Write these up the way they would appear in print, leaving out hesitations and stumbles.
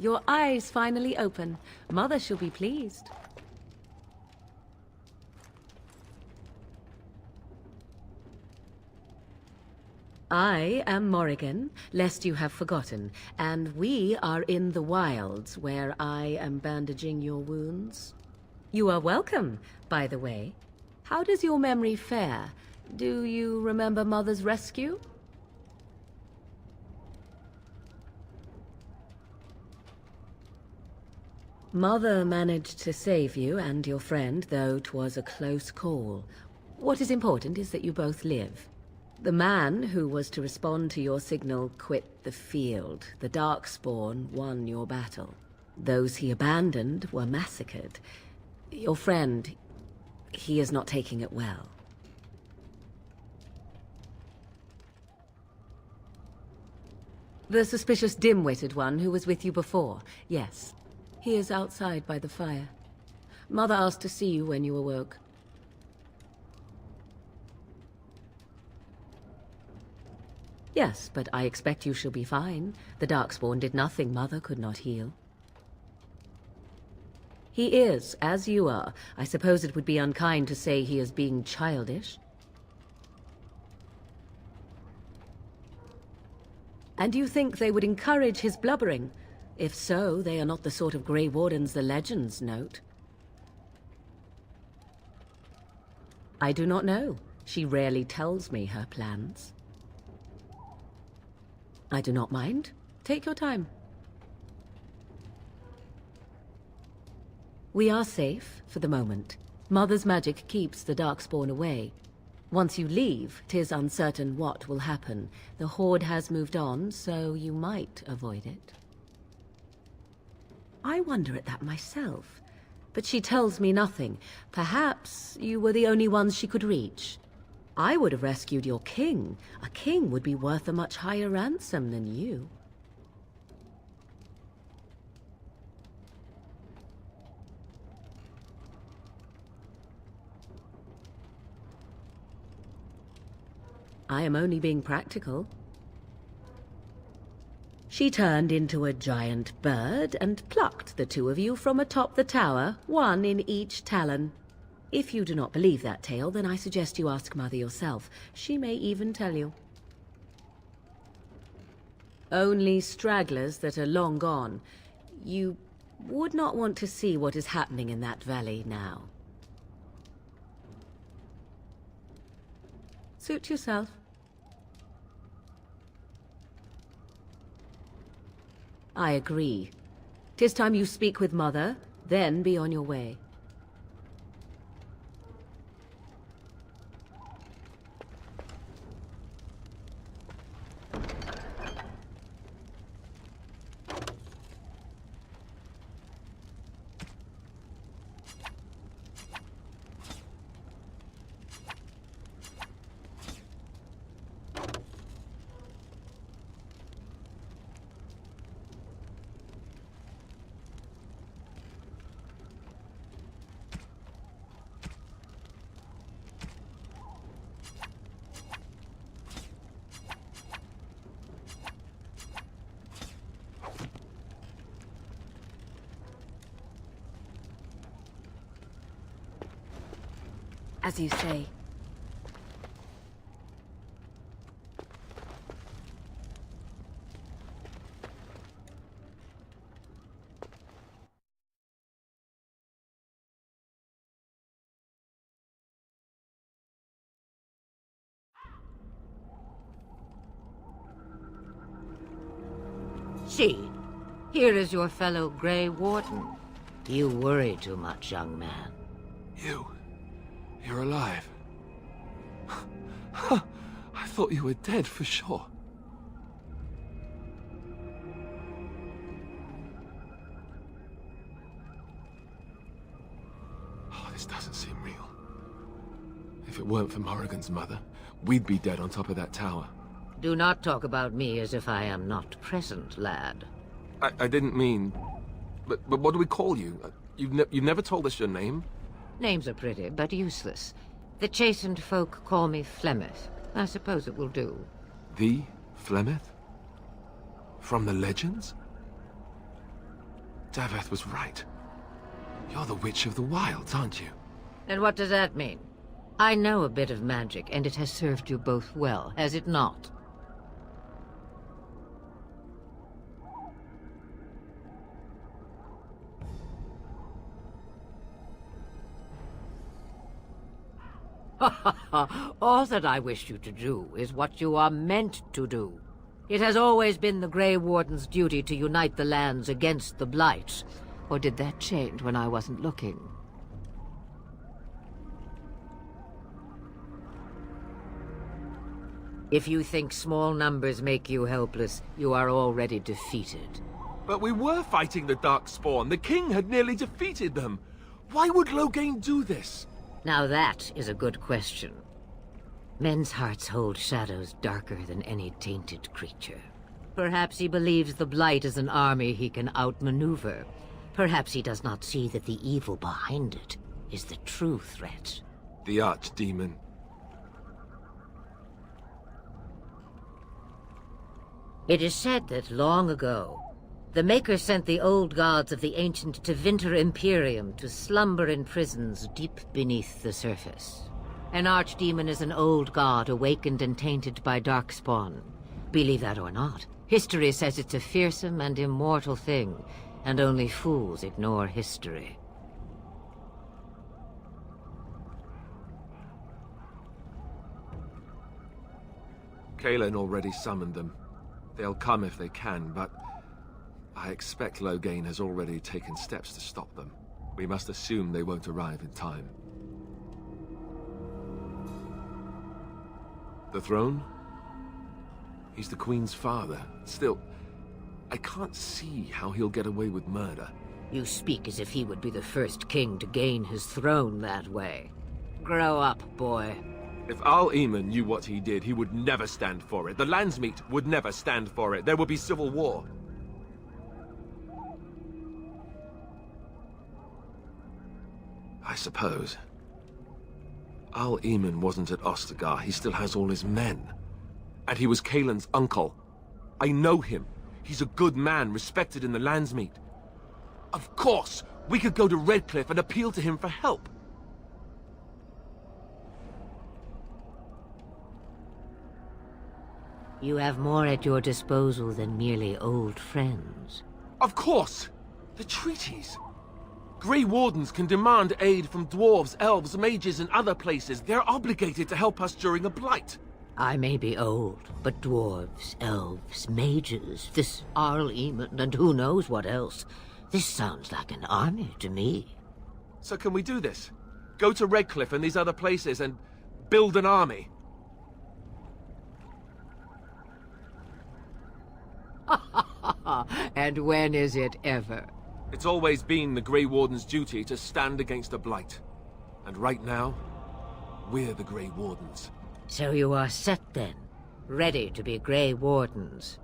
your eyes finally open. Mother shall be pleased. I am Morrigan, lest you have forgotten, and we are in the wilds where I am bandaging your wounds. You are welcome, by the way. How does your memory fare? Do you remember Mother's rescue? Mother managed to save you and your friend, though 'twas a close call. What is important is that you both live. The man who was to respond to your signal quit the field. The Darkspawn won your battle. Those he abandoned were massacred. Your friend, he is not taking it well. The suspicious dim-witted one who was with you before, yes. He is outside by the fire. Mother asked to see you when you awoke. Yes, but I expect you shall be fine. The Darkspawn did nothing Mother could not heal. He is, as you are. I suppose it would be unkind to say he is being childish. And you think they would encourage his blubbering? If so, they are not the sort of Grey Wardens the legends note. I do not know. She rarely tells me her plans. I do not mind. Take your time. We are safe, for the moment. Mother's magic keeps the Darkspawn away. Once you leave, 'tis uncertain what will happen. The Horde has moved on, so you might avoid it. I wonder at that myself. But she tells me nothing. Perhaps you were the only ones she could reach. I would have rescued your king. A king would be worth a much higher ransom than you. I am only being practical. She turned into a giant bird and plucked the two of you from atop the tower, one in each talon. If you do not believe that tale, then I suggest you ask Mother yourself. She may even tell you. Only stragglers that are long gone. You would not want to see what is happening in that valley now. Suit yourself. I agree. 'Tis time you speak with Mother, then be on your way. As you say. See, here is your fellow Grey Warden. You worry too much, young man. You're alive. I thought you were dead for sure. Oh, this doesn't seem real. If it weren't for Morrigan's mother, we'd be dead on top of that tower. Do not talk about me as if I am not present, lad. I didn't mean... But what do we call you? You've never told us your name? Names are pretty, but useless. The chastened folk call me Flemeth. I suppose it will do. The Flemeth? From the legends? Daveth was right. You're the Witch of the Wilds, aren't you? And what does that mean? I know a bit of magic, and it has served you both well, has it not? All that I wish you to do is what you are meant to do. It has always been the Grey Warden's duty to unite the lands against the Blight. Or did that change when I wasn't looking? If you think small numbers make you helpless, you are already defeated. But we were fighting the Darkspawn. The king had nearly defeated them. Why would Loghain do this? Now that is a good question. Men's hearts hold shadows darker than any tainted creature. Perhaps he believes the Blight is an army he can outmaneuver. Perhaps he does not see that the evil behind it is the true threat. The Archdemon. It is said that long ago, the Maker sent the old gods of the ancient Tevinter Imperium to slumber in prisons deep beneath the surface. An archdemon is an old god awakened and tainted by Darkspawn. Believe that or not, history says it's a fearsome and immortal thing, and only fools ignore history. Kaelin already summoned them. They'll come if they can, but I expect Loghain has already taken steps to stop them. We must assume they won't arrive in time. The throne? He's the Queen's father. Still, I can't see how he'll get away with murder. You speak as if he would be the first king to gain his throne that way. Grow up, boy. If Al-Eamon knew what he did, he would never stand for it. The Landsmeet would never stand for it. There would be civil war. I suppose. Al-Eamon wasn't at Ostagar. He still has all his men. And he was Kaelin's uncle. I know him. He's a good man, respected in the Landsmeet. Of course, we could go to Redcliffe and appeal to him for help. You have more at your disposal than merely old friends. Of course! The treaties! Grey Wardens can demand aid from dwarves, elves, mages, and other places. They're obligated to help us during a blight. I may be old, but dwarves, elves, mages, this Al-Eamon, and who knows what else. This sounds like an army to me. So can we do this? Go to Redcliffe and these other places and build an army? And when is it ever? It's always been the Grey Warden's duty to stand against the Blight. And right now, we're the Grey Wardens. So you are set then, ready to be Grey Wardens.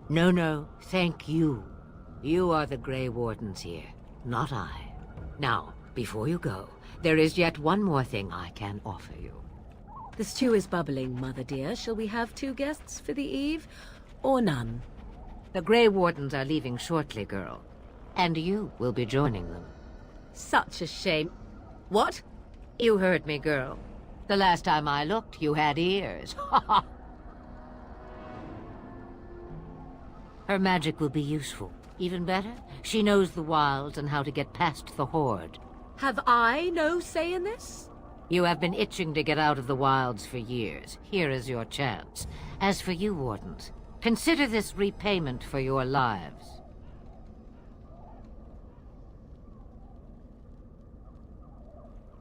No, thank you. You are the Grey Wardens here, not I. Now, before you go, there is yet one more thing I can offer you. The stew is bubbling, Mother dear. Shall we have 2 guests for the eve, or none? The Grey Wardens are leaving shortly, girl. And you will be joining them. Such a shame. What? You heard me, girl. The last time I looked, you had ears. Her magic will be useful. Even better, she knows the wilds and how to get past the Horde. Have I no say in this? You have been itching to get out of the wilds for years. Here is your chance. As for you, Wardens, consider this repayment for your lives.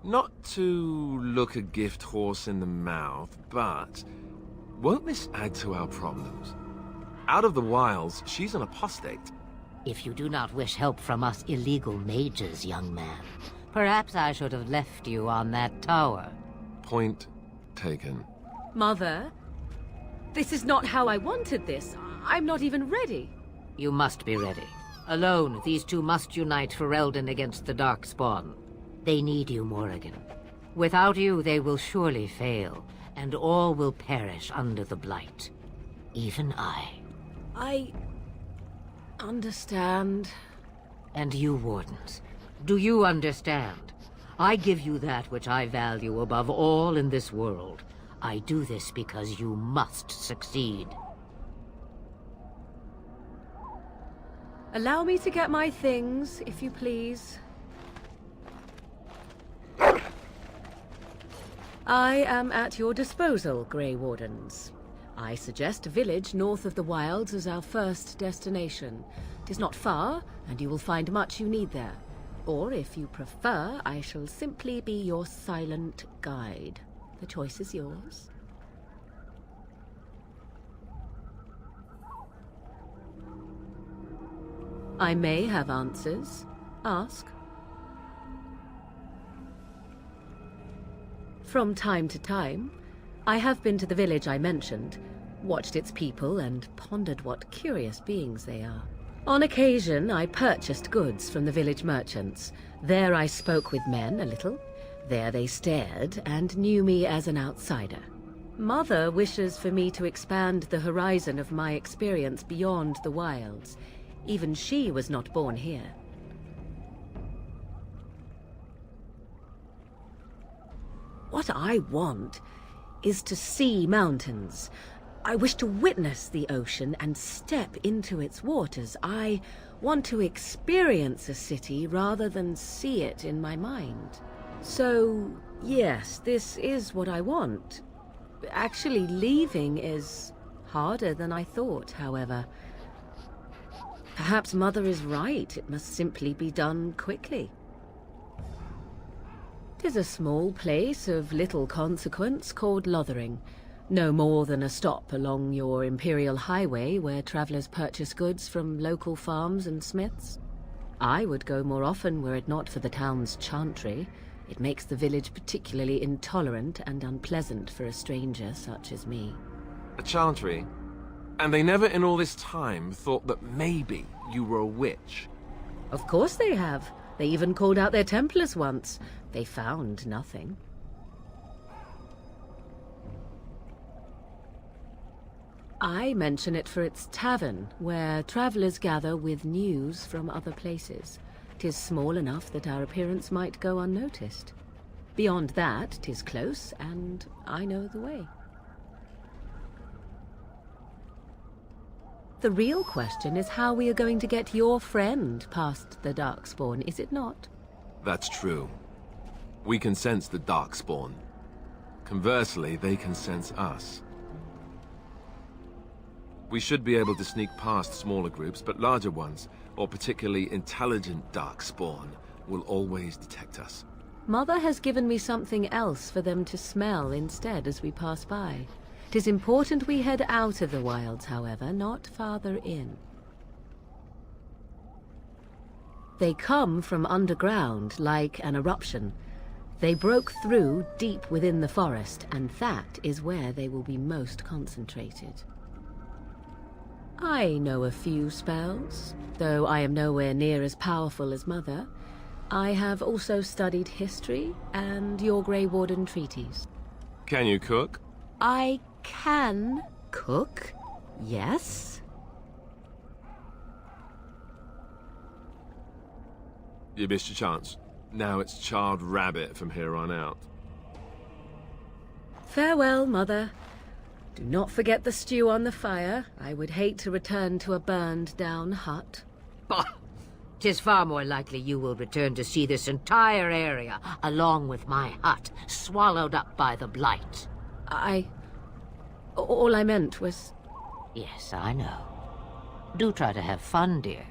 Not to look a gift horse in the mouth, but won't this add to our problems? Out of the wilds, she's an apostate. If you do not wish help from us illegal mages, young man, perhaps I should have left you on that tower. Point taken. Mother, this is not how I wanted this. I'm not even ready. You must be ready. Alone, these two must unite for Eldon against the Darkspawn. They need you, Morrigan. Without you, they will surely fail, and all will perish under the Blight. Even I. I understand. And you, Wardens, do you understand? I give you that which I value above all in this world. I do this because you must succeed. Allow me to get my things, if you please. I am at your disposal, Grey Wardens. I suggest a village north of the Wilds as our first destination. It is not far, and you will find much you need there. Or, if you prefer, I shall simply be your silent guide. The choice is yours. I may have answers. Ask. From time to time, I have been to the village I mentioned, watched its people, and pondered what curious beings they are. On occasion, I purchased goods from the village merchants. There I spoke with men a little. There they stared and knew me as an outsider. Mother wishes for me to expand the horizon of my experience beyond the wilds. Even she was not born here. What I want is to see mountains. I wish to witness the ocean and step into its waters. I want to experience a city rather than see it in my mind. So, yes, this is what I want. Actually, leaving is harder than I thought, however. Perhaps Mother is right. It must simply be done quickly. 'Tis a small place of little consequence called Lothering. No more than a stop along your Imperial Highway where travelers purchase goods from local farms and smiths. I would go more often were it not for the town's chantry. It makes the village particularly intolerant and unpleasant for a stranger such as me. A chantry? And they never in all this time thought that maybe you were a witch? Of course they have. They even called out their Templars once. They found nothing. I mention it for its tavern, where travelers gather with news from other places. 'Tis small enough that our appearance might go unnoticed. Beyond that, 'tis close, and I know the way. The real question is how we are going to get your friend past the Darkspawn, is it not? That's true. We can sense the Darkspawn. Conversely, they can sense us. We should be able to sneak past smaller groups, but larger ones, or particularly intelligent Darkspawn, will always detect us. Mother has given me something else for them to smell instead as we pass by. It is important we head out of the wilds, however, not farther in. They come from underground, like an eruption. They broke through deep within the forest, and that is where they will be most concentrated. I know a few spells, though I am nowhere near as powerful as Mother. I have also studied history and your Grey Warden treaties. Can you cook? I can cook, yes. You missed your chance. Now it's charred rabbit from here on out. Farewell, Mother. Do not forget the stew on the fire. I would hate to return to a burned-down hut. Bah! 'Tis far more likely you will return to see this entire area, along with my hut, swallowed up by the blight. All I meant was... Yes, I know. Do try to have fun, dear.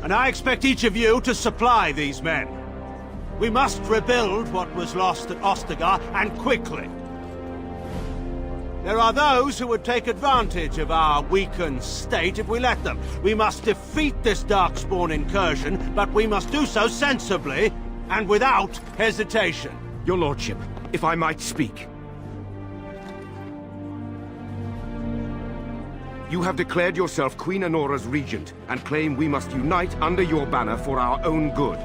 and I expect each of you to supply these men. We must rebuild what was lost at Ostagar, and quickly. There are those who would take advantage of our weakened state if we let them. We must defeat this Darkspawn incursion, but we must do so sensibly and without hesitation. Your lordship, if I might speak. You have declared yourself Queen Anora's regent, and claim we must unite under your banner for our own good.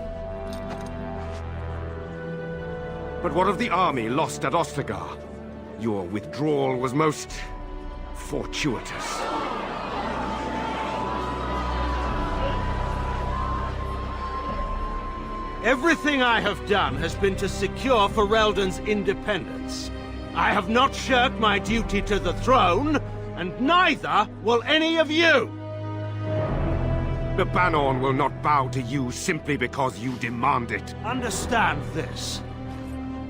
But what of the army lost at Ostagar? Your withdrawal was most fortuitous. Everything I have done has been to secure Ferelden's independence. I have not shirked my duty to the throne, and neither will any of you! The Banorn will not bow to you simply because you demand it. Understand this.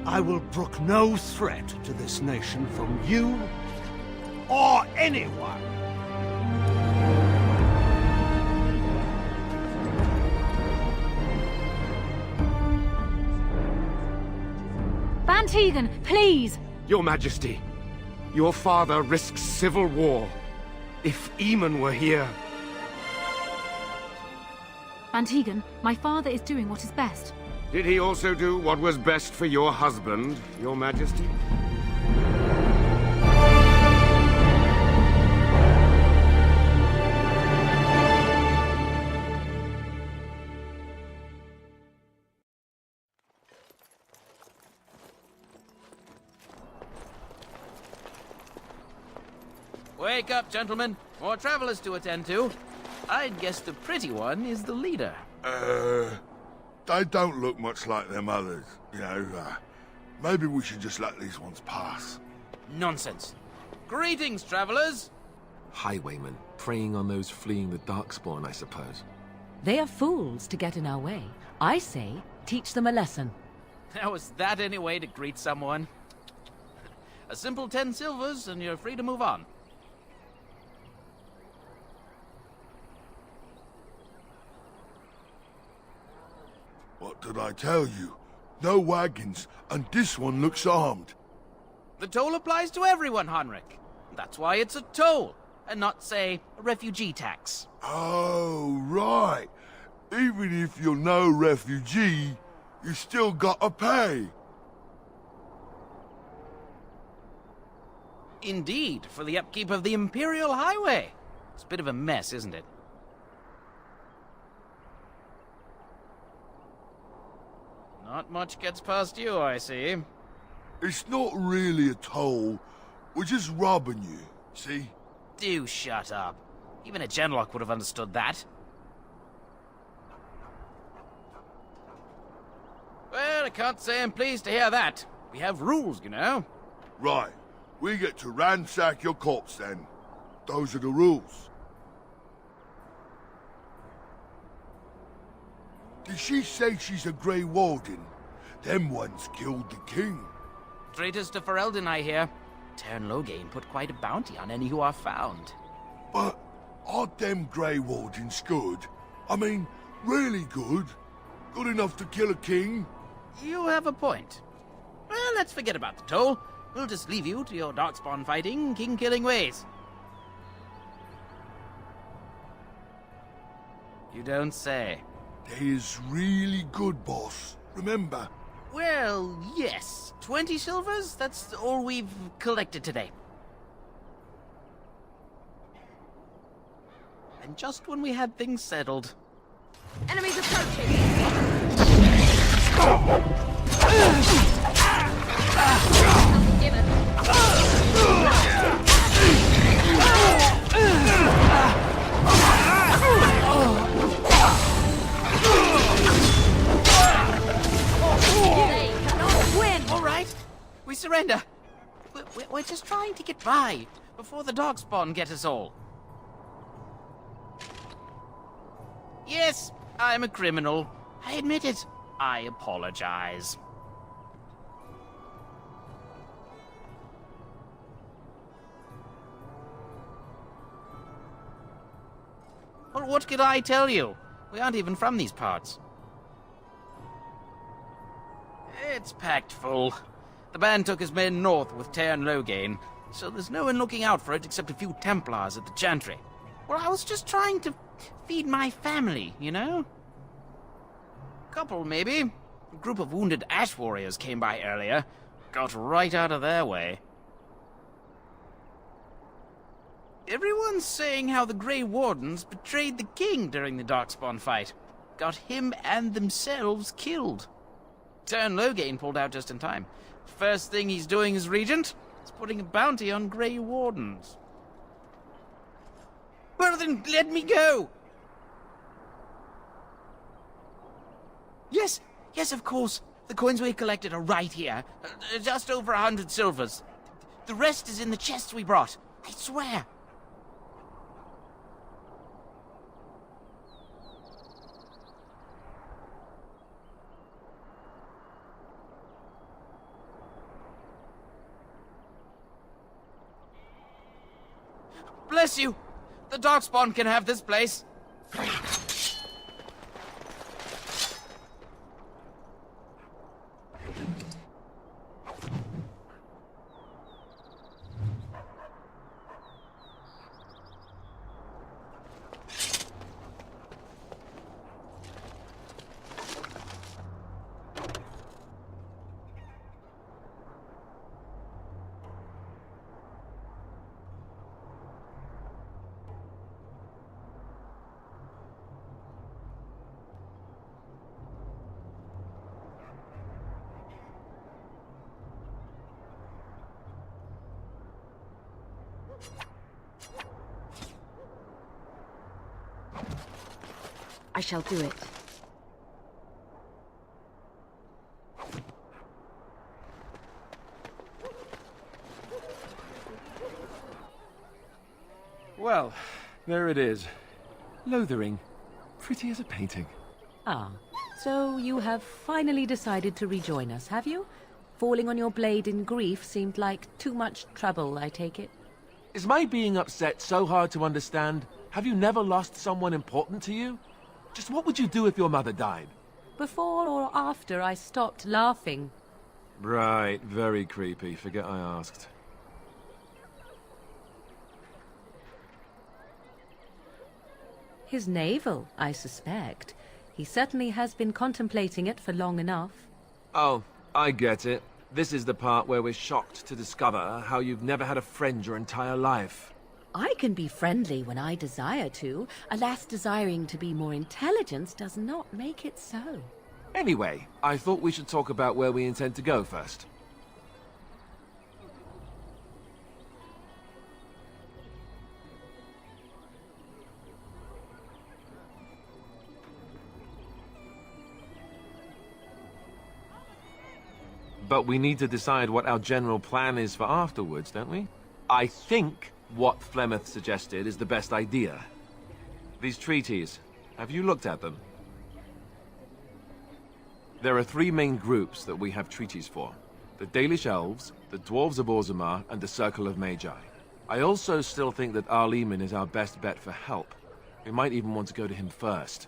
I will brook no threat to this nation from you or anyone. Bantegan, please! Your Majesty, your father risks civil war. If Eamon were here... Bantegan, my father is doing what is best. Did he also do what was best for your husband, Your Majesty? Wake up, gentlemen. More travelers to attend to. I'd guess the pretty one is the leader. They don't look much like them others, you know. Maybe we should just let these ones pass. Nonsense. Greetings, travelers. Highwaymen, preying on those fleeing the Darkspawn, I suppose. They are fools to get in our way. I say, teach them a lesson. How is that any way to greet someone? A simple 10 silvers and you're free to move on. What did I tell you? No wagons, and this one looks armed. The toll applies to everyone, Henrik. That's why it's a toll, and not, say, a refugee tax. Oh, right. Even if you're no refugee, you still gotta pay. Indeed, for the upkeep of the Imperial Highway. It's a bit of a mess, isn't it? Not much gets past you, I see. It's not really a toll. We're just robbing you, see? Do shut up. Even a Genlock would have understood that. Well, I can't say I'm pleased to hear that. We have rules, you know. Right. We get to ransack your corpse then. Those are the rules. Did she say she's a Grey Warden? Them ones killed the king. Traitors to Ferelden, I hear. Tern Loghain put quite a bounty on any who are found. But aren't them Grey Wardens good? I mean, really good? Good enough to kill a king? You have a point. Well, let's forget about the toll. We'll just leave you to your Darkspawn fighting, king-killing ways. You don't say. They is really good, boss. Remember? Well, yes. 20 silvers? That's all we've collected today. And just when we had things settled. Enemies approaching! All right, we surrender. We're just trying to get by before the Darkspawn get us all. Yes, I'm a criminal. I admit it. I apologize. Well, what could I tell you? We aren't even from these parts. It's packed full. The band took his men north with Teyrn Loghain, so there's no one looking out for it except a few Templars at the Chantry. Well, I was just trying to feed my family, you know? Couple, maybe. A group of wounded Ash warriors came by earlier. Got right out of their way. Everyone's saying how the Grey Wardens betrayed the king during the Darkspawn fight. Got him and themselves killed. Teyrn Loghain pulled out just in time. First thing he's doing as regent is putting a bounty on Grey Wardens. Well then, let me go! Yes, of course. The coins we collected are right here. Just over 100 silvers. The rest is in the chests we brought. I swear. Bless you! The Darkspawn can have this place. I shall do it. Well, there it is. Lothering. Pretty as a painting. Ah, so you have finally decided to rejoin us, have you? Falling on your blade in grief seemed like too much trouble, I take it. Is my being upset so hard to understand? Have you never lost someone important to you? Just what would you do if your mother died? Before or after I stopped laughing. Right, very creepy. Forget I asked. His navel, I suspect. He certainly has been contemplating it for long enough. Oh, I get it. This is the part where we're shocked to discover how you've never had a friend your entire life. I can be friendly when I desire to. Alas, desiring to be more intelligent does not make it so. Anyway, I thought we should talk about where we intend to go first. But we need to decide what our general plan is for afterwards, don't we? I think what Flemeth suggested is the best idea. These treaties, have you looked at them? There are three main groups that we have treaties for. The Dalish Elves, the Dwarves of Orzammar, and the Circle of Magi. I also still think that Arleman is our best bet for help. We might even want to go to him first.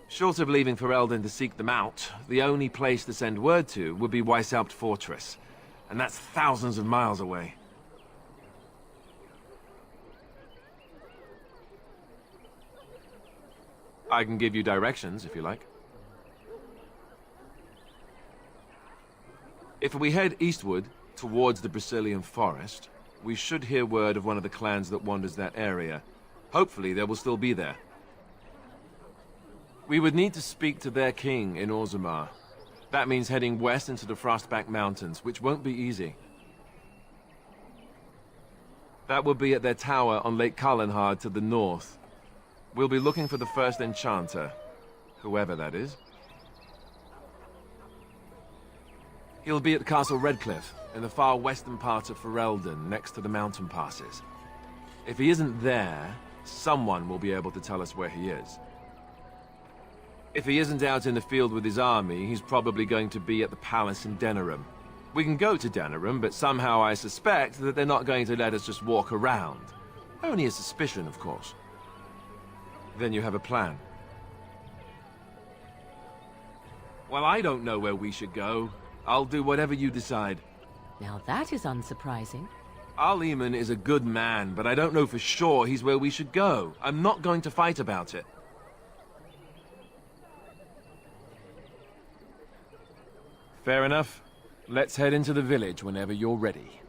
Short of leaving Ferelden to seek them out, the only place to send word to would be Weishaupt Fortress. And that's thousands of miles away. I can give you directions, if you like. If we head eastward, towards the Brisilian Forest, we should hear word of one of the clans that wanders that area. Hopefully they will still be there. We would need to speak to their king in Orzammar. That means heading west into the Frostback Mountains, which won't be easy. That will be at their tower on Lake Kalenhard to the north. We'll be looking for the first enchanter, whoever that is. He'll be at Castle Redcliffe, in the far western part of Ferelden, next to the mountain passes. If he isn't there, someone will be able to tell us where he is. If he isn't out in the field with his army, he's probably going to be at the palace in Denerim. We can go to Denerim, but somehow I suspect that they're not going to let us just walk around. Only a suspicion, of course. Then you have a plan. Well, I don't know where we should go. I'll do whatever you decide. Now that is unsurprising. Al-Eman is a good man, but I don't know for sure he's where we should go. I'm not going to fight about it. Fair enough. Let's head into the village whenever you're ready.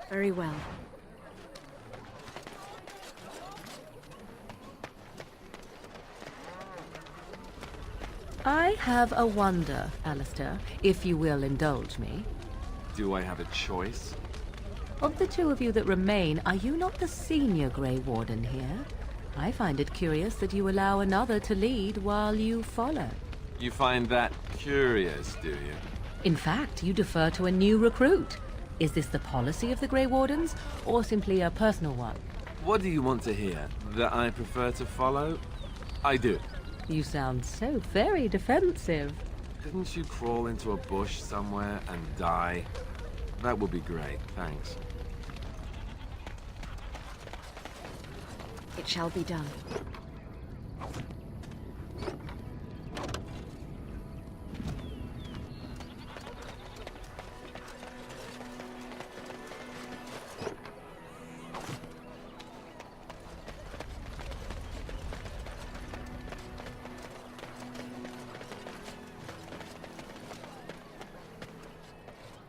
Very well. I have a wonder, Alistair, if you will indulge me. Do I have a choice? Of the two of you that remain, are you not the senior Grey Warden here? I find it curious that you allow another to lead while you follow. You find that curious, do you? In fact, you defer to a new recruit. Is this the policy of the Grey Wardens, or simply a personal one? What do you want to hear? That I prefer to follow? I do. You sound so very defensive. Couldn't you crawl into a bush somewhere and die? That would be great, thanks. It shall be done.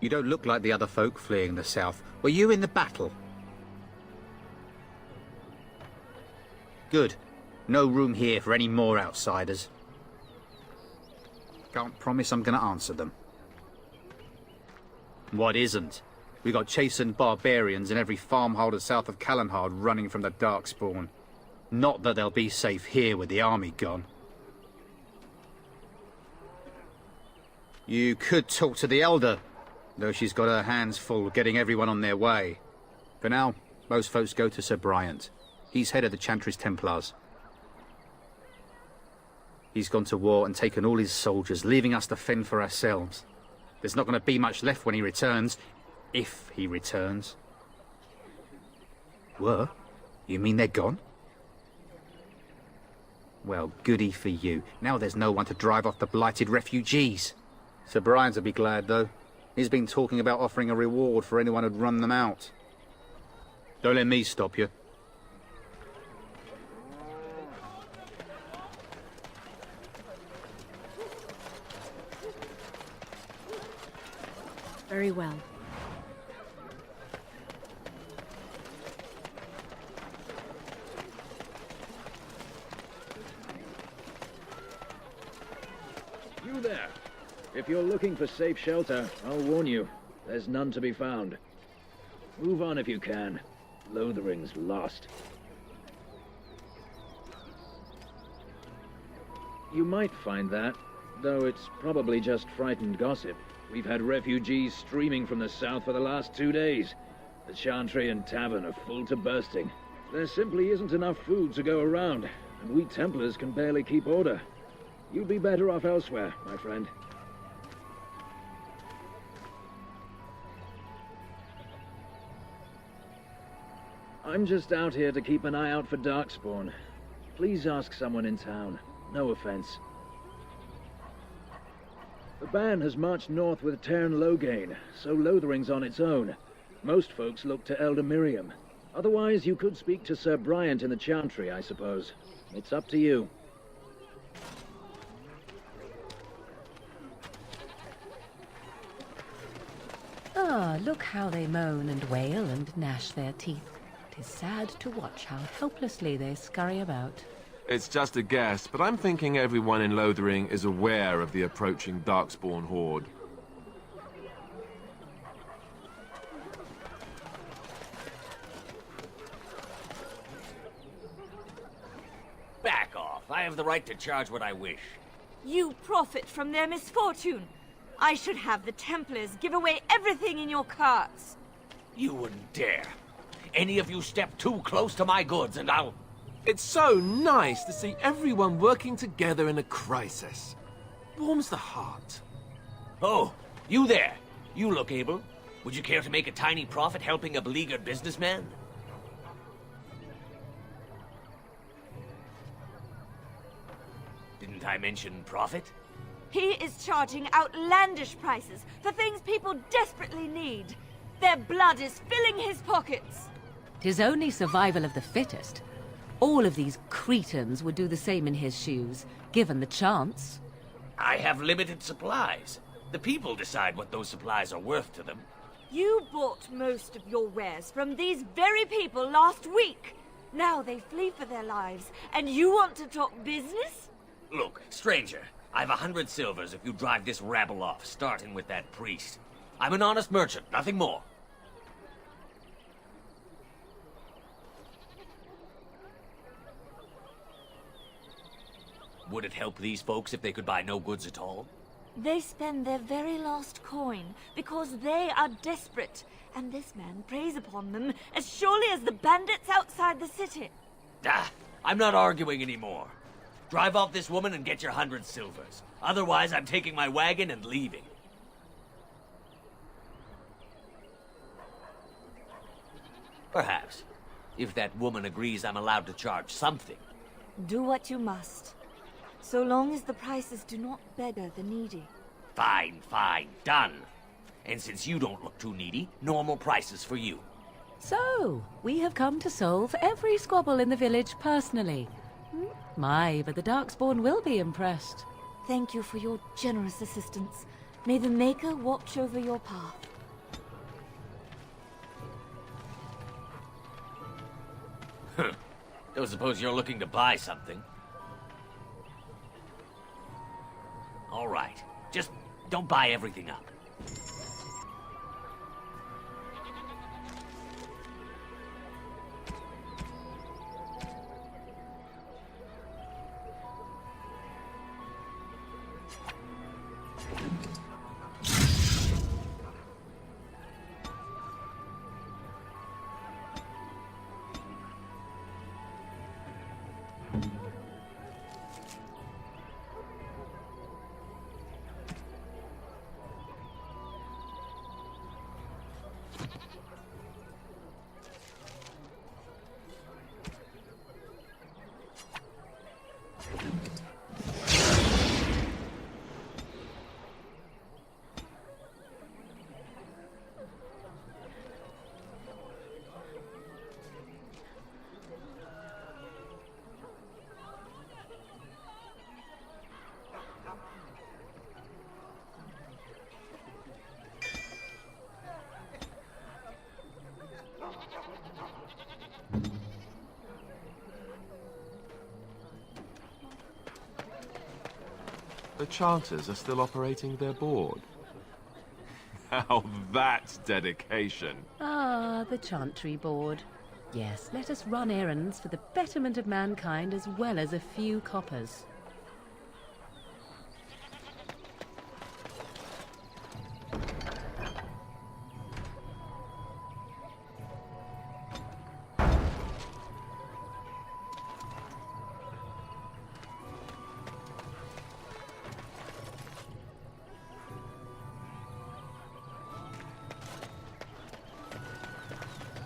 You don't look like the other folk fleeing the south. Were you in the battle? Good. No room here for any more outsiders. Can't promise I'm going to answer them. What isn't? We got chastened barbarians in every farmholder south of Callanhard running from the Darkspawn. Not that they'll be safe here with the army gone. You could talk to the Elder, though she's got her hands full getting everyone on their way. For now, most folks go to Sir Bryant. He's head of the Chantry's Templars. He's gone to war and taken all his soldiers, leaving us to fend for ourselves. There's not going to be much left when he returns, if he returns. What? You mean they're gone? Well, goody for you. Now there's no one to drive off the blighted refugees. Sir Bryant will be glad, though. He's been talking about offering a reward for anyone who'd run them out. Don't let me stop you. Very well. You there. If you're looking for safe shelter, I'll warn you, there's none to be found. Move on if you can. Lothering's lost. You might find that, though it's probably just frightened gossip. We've had refugees streaming from the south for the last 2 days. The Chantry and Tavern are full to bursting. There simply isn't enough food to go around, and we Templars can barely keep order. You'd be better off elsewhere, my friend. I'm just out here to keep an eye out for Darkspawn. Please ask someone in town. No offense. The band has marched north with Tairn Loghain, so Lothering's on its own. Most folks look to Elder Miriam. Otherwise, you could speak to Sir Bryant in the Chantry, I suppose. It's up to you. Ah, look how they moan and wail and gnash their teeth. 'Tis sad to watch how helplessly they scurry about. It's just a guess, but I'm thinking everyone in Lothering is aware of the approaching Darkspawn horde. Back off. I have the right to charge what I wish. You profit from their misfortune. I should have the Templars give away everything in your carts. You wouldn't dare. Any of you step too close to my goods and I'll... It's so nice to see everyone working together in a crisis. Warms the heart. Oh, you there. You look able. Would you care to make a tiny profit helping a beleaguered businessman? Didn't I mention profit? He is charging outlandish prices for things people desperately need. Their blood is filling his pockets. 'Tis only survival of the fittest. All of these cretins would do the same in his shoes, given the chance. I have limited supplies. The people decide what those supplies are worth to them. You bought most of your wares from these very people last week. Now they flee for their lives, and you want to talk business? Look, stranger, I've 100 silvers if you drive this rabble off, starting with that priest. I'm an honest merchant, nothing more. Would it help these folks if they could buy no goods at all? They spend their very last coin because they are desperate, and this man preys upon them as surely as the bandits outside the city. Ah, I'm not arguing anymore. Drive off this woman and get your 100 silvers. Otherwise, I'm taking my wagon and leaving. Perhaps. If that woman agrees I'm allowed to charge something. Do what you must. So long as the prices do not beggar the needy. Fine, fine, done. And since you don't look too needy, normal prices for you. So, we have come to solve every squabble in the village personally. My, but the Darkspawn will be impressed. Thank you for your generous assistance. May the Maker watch over your path. Don't suppose you're looking to buy something. All right. Just don't buy everything up. The Chanters are still operating their board. Now that's dedication. Ah, the Chantry Board. Yes, let us run errands for the betterment of mankind as well as a few coppers.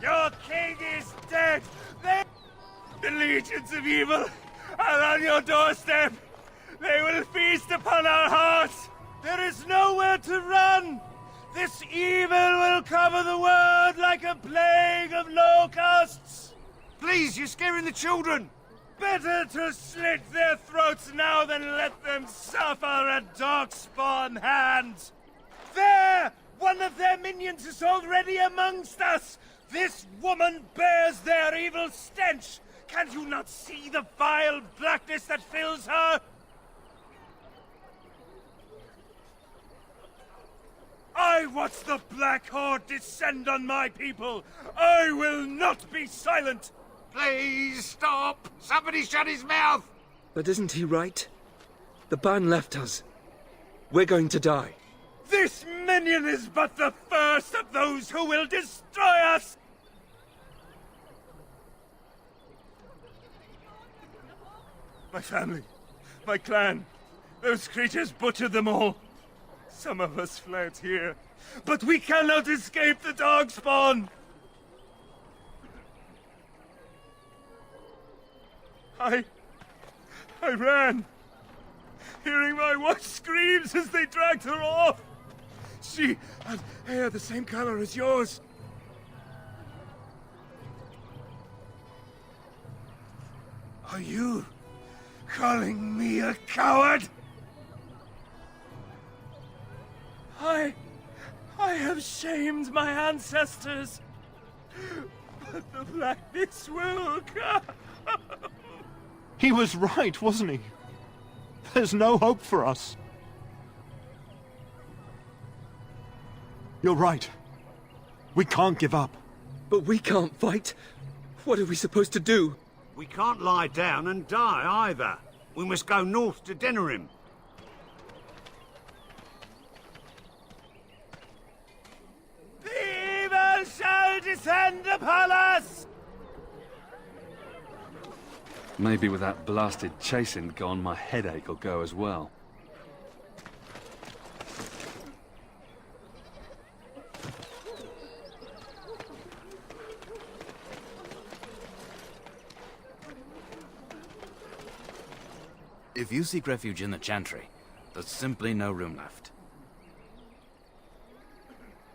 Your king is dead! The legions of evil are on your doorstep! They will feast upon our hearts! There is nowhere to run! This evil will cover the world like a plague of locusts! Please, you're scaring the children! Better to slit their throats now than let them suffer at Darkspawn hands! There! One of their minions is already amongst us! This woman bears their evil stench! Can you not see the vile blackness that fills her? I watch the Black Horde descend on my people! I will not be silent! Please stop! Somebody shut his mouth! But isn't he right? The ban left us. We're going to die. This minion is but the first of those who will destroy us! My family, my clan, those creatures butchered them all. Some of us fled here, but we cannot escape the Darkspawn! I ran, hearing my wife's screams as they dragged her off. She had hair the same color as yours. Are you calling me a coward? I have shamed my ancestors, but the blackness will come. He was right, wasn't he? There's no hope for us. You're right. We can't give up. But we can't fight. What are we supposed to do? We can't lie down and die either. We must go north to Denerim. The evil shall descend upon us! Maybe with that blasted chasing gone, my headache will go as well. If you seek refuge in the Chantry, there's simply no room left.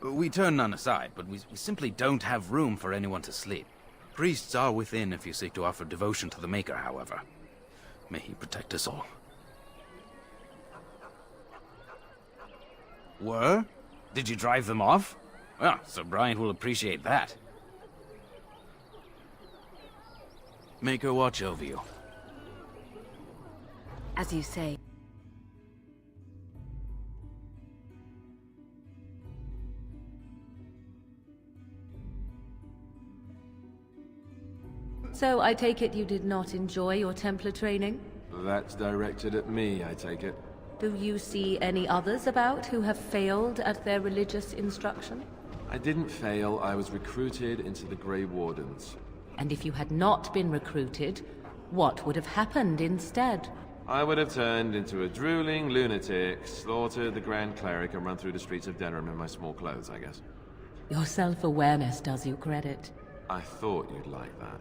We turn none aside, but we simply don't have room for anyone to sleep. Priests are within if you seek to offer devotion to the Maker, however. May he protect us all. Were? Did you drive them off? Well, Sir Brian will appreciate that. Maker watch over you. As you say. So I take it you did not enjoy your Templar training? That's directed at me, I take it. Do you see any others about who have failed at their religious instruction? I didn't fail, I was recruited into the Grey Wardens. And if you had not been recruited, what would have happened instead? I would have turned into a drooling lunatic, slaughtered the Grand Cleric, and run through the streets of Denerim in my small clothes, I guess. Your self-awareness does you credit. I thought you'd like that.